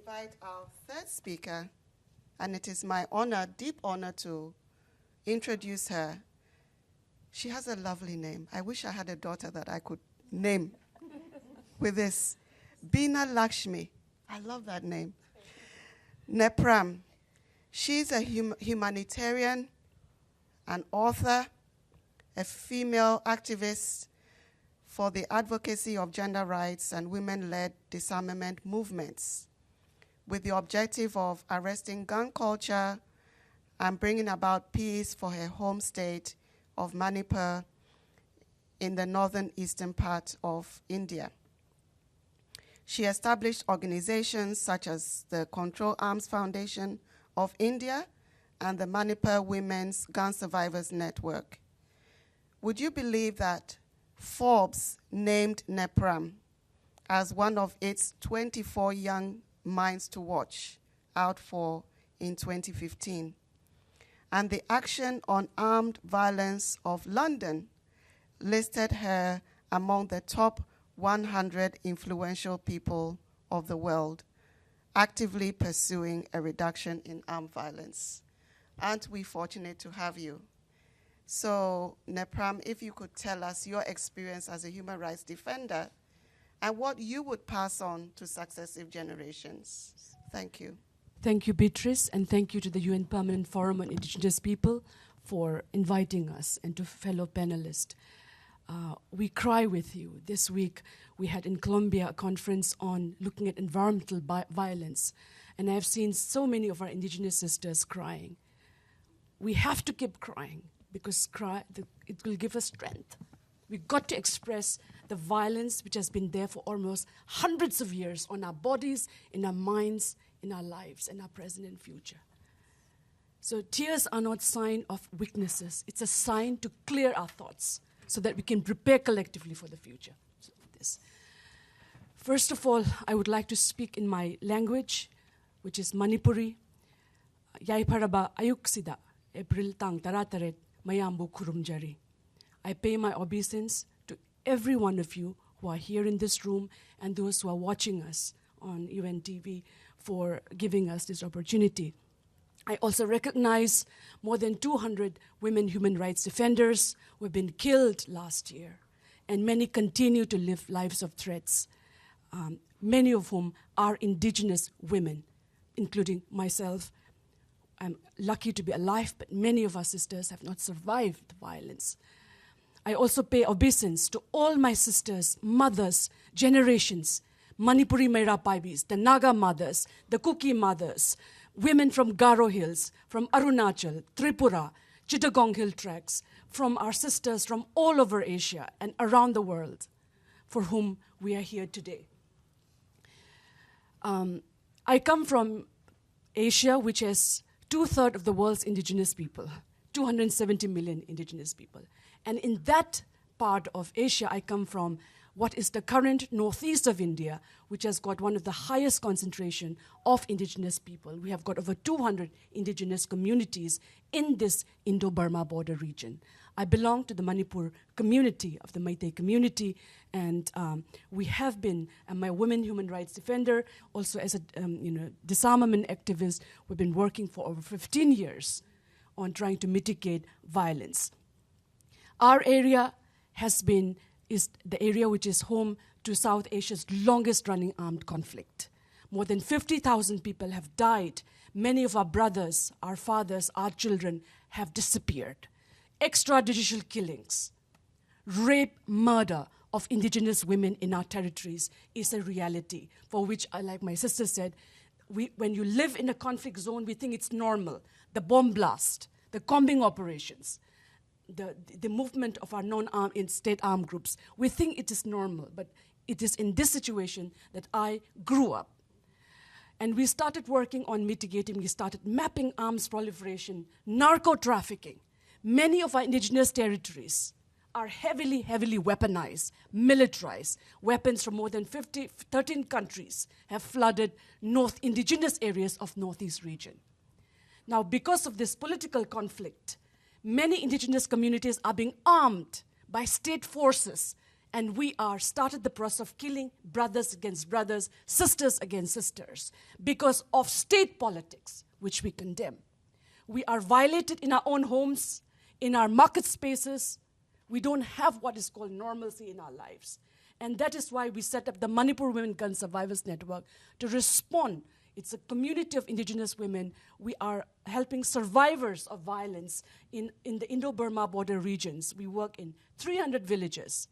invite our third speaker, and it is my honor, deep honor, to introduce her. She has a lovely name. I wish I had a daughter that I could name with this. Binalakshmi. I love that name. Nepram. She's a humanitarian, an author, a female activist for the advocacy of gender rights and women-led disarmament movements, with the objective of arresting gun culture and bringing about peace for her home state of Manipur in the northern eastern part of India. She established organizations such as the Control Arms Foundation of India and the Manipur Women's Gun Survivors Network. Would you believe that Forbes named Nepram as one of its 24 young minds to watch out for in 2015? And the Action on Armed Violence of London listed her among the top 100 influential people of the world actively pursuing a reduction in armed violence. Aren't we fortunate to have you? So, Nepram, if you could tell us your experience as a human rights defender and what you would pass on to successive generations. Thank you. Thank you, Beatrice, and thank you to the UN Permanent Forum on Indigenous People for inviting us, and to fellow panelists. We cry with you. This week, we had in Colombia a conference on looking at environmental violence, and I have seen so many of our indigenous sisters crying. We have to keep crying, because it will give us strength. We've got to express the violence which has been there for almost hundreds of years on our bodies, in our minds, in our lives, in our present and future. So tears are not a sign of weaknesses. It's a sign to clear our thoughts so that we can prepare collectively for the future. So this. First of all, I would like to speak in my language, which is Manipuri. Yai paraba ayuksida, April tang tarataret, Mayambu Khurumjari. I pay my obeisance to every one of you who are here in this room and those who are watching us on UN TV for giving us this opportunity. I also recognize more than 200 women human rights defenders who have been killed last year, and many continue to live lives of threats, many of whom are indigenous women, including myself. I'm lucky to be alive, but many of our sisters have not survived the violence. I also pay obeisance to all my sisters, mothers, generations, Manipuri Meira Paibis, the Naga mothers, the Kuki mothers, women from Garo Hills, from Arunachal, Tripura, Chittagong Hill tracts, from our sisters from all over Asia and around the world, for whom we are here today. I come from Asia, which has 2/3 of the world's indigenous people, 270 million indigenous people. And in that part of Asia, I come from what is the current northeast of India, which has got one of the highest concentration of indigenous people. We have got over 200 indigenous communities in this Indo-Burma border region. I belong to the Manipur community of the Meitei community, and we have been, and my women human rights defender, also as a disarmament activist, we've been working for over 15 years on trying to mitigate violence. Our area is the area which is home to South Asia's longest running armed conflict. More than 50,000 people have died. Many of our brothers, our fathers, our children have disappeared. Extrajudicial killings, rape, murder of indigenous women in our territories is a reality for which, like my sister said, when you live in a conflict zone, we think it's normal. The bomb blast, the combing operations, the movement of our non-armed state armed groups, we think it is normal, but it is in this situation that I grew up. And we started working on mitigating, we started mapping arms proliferation, narco-trafficking. Many of our indigenous territories are heavily weaponized, militarized. Weapons from more than 13 countries have flooded indigenous areas of Northeast region. Now, because of this political conflict, many indigenous communities are being armed by state forces And we are started the process of killing brothers against brothers, sisters against sisters, because of state politics, which we condemn. We are violated in our own homes, in our market spaces. We don't have what is called normalcy in our lives. And that is why we set up the Manipur Women Gun Survivors Network to respond. It's a community of indigenous women. We are helping survivors of violence in the Indo-Burma border regions. We work in 300 villages.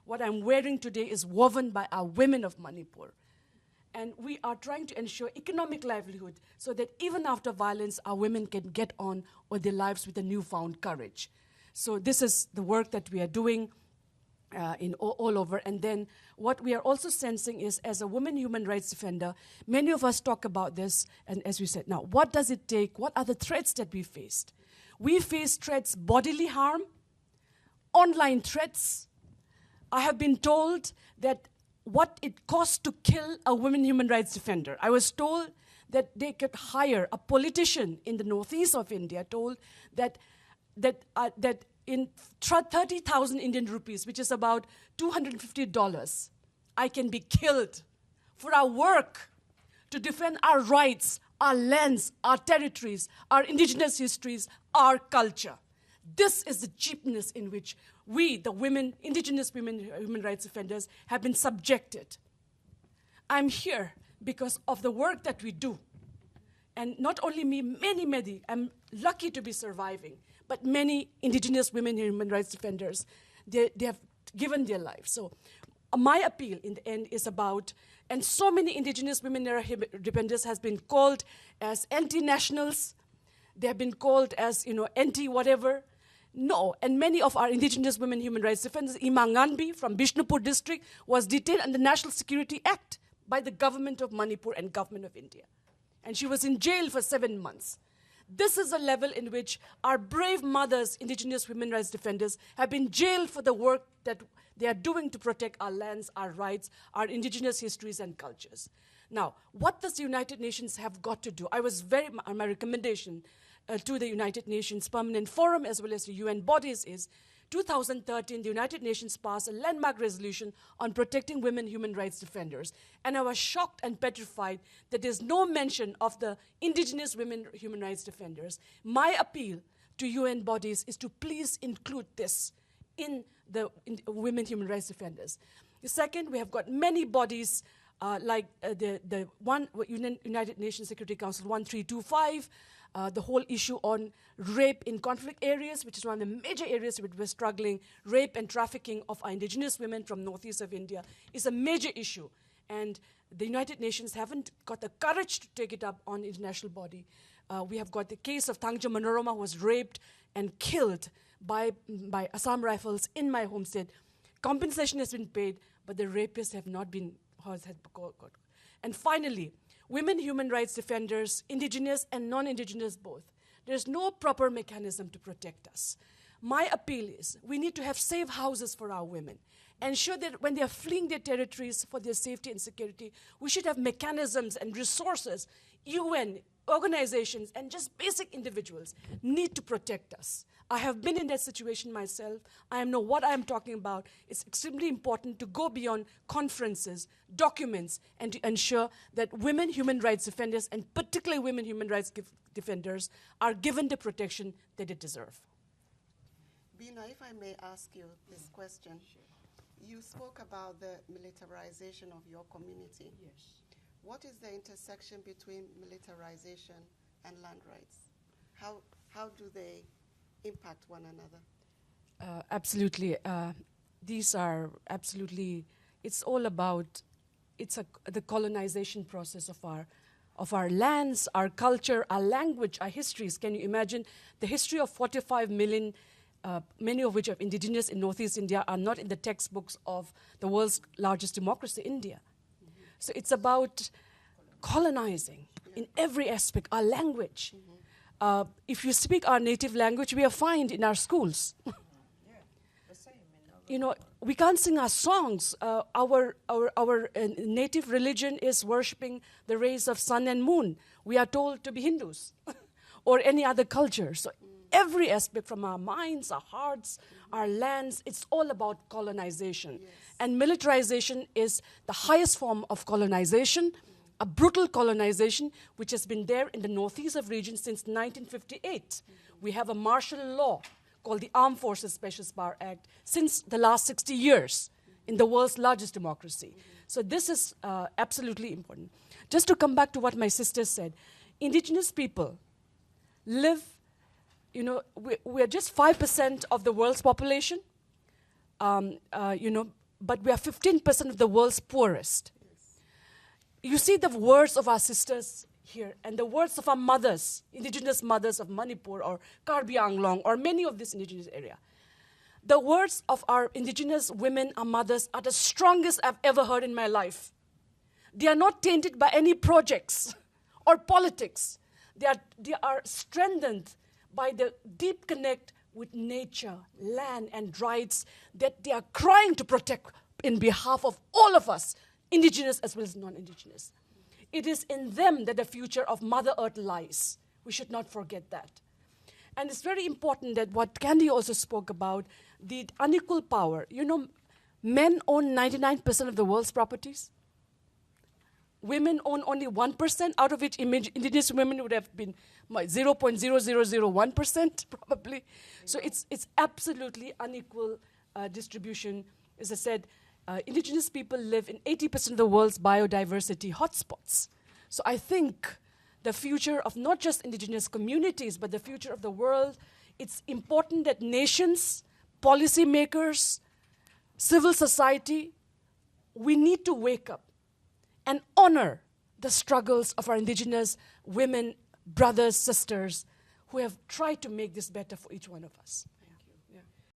What I'm wearing today is woven by our women of Manipur. And we are trying to ensure economic livelihood so that even after violence, our women can get on with their lives with a newfound courage. So this is the work that we are doing in all over. And then what we are also sensing is, as a woman human rights defender, many of us talk about this, and as we said, now, what does it take? What are the threats that we faced? We face threats, bodily harm, online threats. I have been told that what it costs to kill a women human rights defender. I was told that they could hire a politician in the northeast of India, told that in 30,000 Indian rupees, which is about $250, I can be killed for our work to defend our rights, our lands, our territories, our indigenous histories, our culture. This is the cheapness in which we, the women, indigenous women, human rights defenders, have been subjected. I'm here because of the work that we do. And not only me, many, I'm lucky to be surviving, but many indigenous women human rights defenders, they have given their lives. So my appeal in the end is about, and so many indigenous women defenders has been called as anti-nationals, they have been called as, anti-whatever. No, and many of our indigenous women human rights defenders, Ima Nganbi from Bishnupur district, was detained under the National Security Act by the government of Manipur and government of India. And she was in jail for 7 months. This is a level in which our brave mothers, indigenous women rights defenders, have been jailed for the work that they are doing to protect our lands, our rights, our indigenous histories and cultures. Now, what does the United Nations have got to do? My recommendation to the United Nations Permanent Forum as well as the UN bodies is 2013, the United Nations passed a landmark resolution on protecting women human rights defenders. And I was shocked and petrified that there's no mention of the indigenous women human rights defenders. My appeal to UN bodies is to please include this in women human rights defenders. The second, we have got many bodies like the United Nations Security Council 1325, the whole issue on rape in conflict areas, which is one of the major areas which we're struggling. Rape and trafficking of our indigenous women from northeast of India is a major issue. And the United Nations haven't got the courage to take it up on international body. We have got the case of Thangja Manorama, who was raped and killed by Assam Rifles in my home state. Compensation has been paid, but the rapists have not been. And finally, women human rights defenders, indigenous and non-indigenous both. There's no proper mechanism to protect us. My appeal is we need to have safe houses for our women. Ensure that when they are fleeing their territories for their safety and security, we should have mechanisms and resources. UN, organizations, and just basic individuals need to protect us. I have been in that situation myself. I know what I am talking about. It's extremely important to go beyond conferences, documents, and to ensure that women human rights defenders, and particularly women human rights defenders, are given the protection that they deserve. Bina, if I may ask you this question. Sure. You spoke about the militarization of your community. Yes. What is the intersection between militarization and land rights? How do they impact one another? Absolutely. These are absolutely, it's all about, the colonization process of our lands, our culture, our language, our histories. Can you imagine the history of 45 million, many of which are indigenous in Northeast India, are not in the textbooks of the world's largest democracy, India. Mm-hmm. So it's about colonizing in every aspect, our language. Mm-hmm. If you speak our native language, we are fined in our schools. We can't sing our songs. Our native religion is worshipping the rays of sun and moon. We are told to be Hindus or any other culture. So every aspect, from our minds, our hearts, our lands, it's all about colonization. Yes. And militarization is the highest form of colonization, a brutal colonization which has been there in the northeast of region since 1958. We have a martial law called the Armed Forces Special Power Act since the last 60 years in the world's largest democracy. So this is absolutely important. Just to come back to what my sister said, indigenous people live, we're just 5% of the world's population, but we are 15% of the world's poorest. You see the words of our sisters here and the words of our mothers, indigenous mothers of Manipur or Karbi Anglong or many of this indigenous area. The words of our indigenous women, our mothers, are the strongest I've ever heard in my life. They are not tainted by any projects or politics. They are strengthened by the deep connect with nature, land, and rights that they are crying to protect in behalf of all of us, indigenous as well as non-indigenous. It is in them that the future of Mother Earth lies. We should not forget that. And it's very important that what Candy also spoke about, the unequal power. Men own 99% of the world's properties. Women own only 1%, out of which indigenous women would have been 0.0001% probably. So it's absolutely unequal distribution. As I said, indigenous people live in 80% of the world's biodiversity hotspots. So I think the future of not just indigenous communities, but the future of the world, it's important that nations, policymakers, civil society, we need to wake up and honor the struggles of our indigenous women, brothers, sisters, who have tried to make this better for each one of us.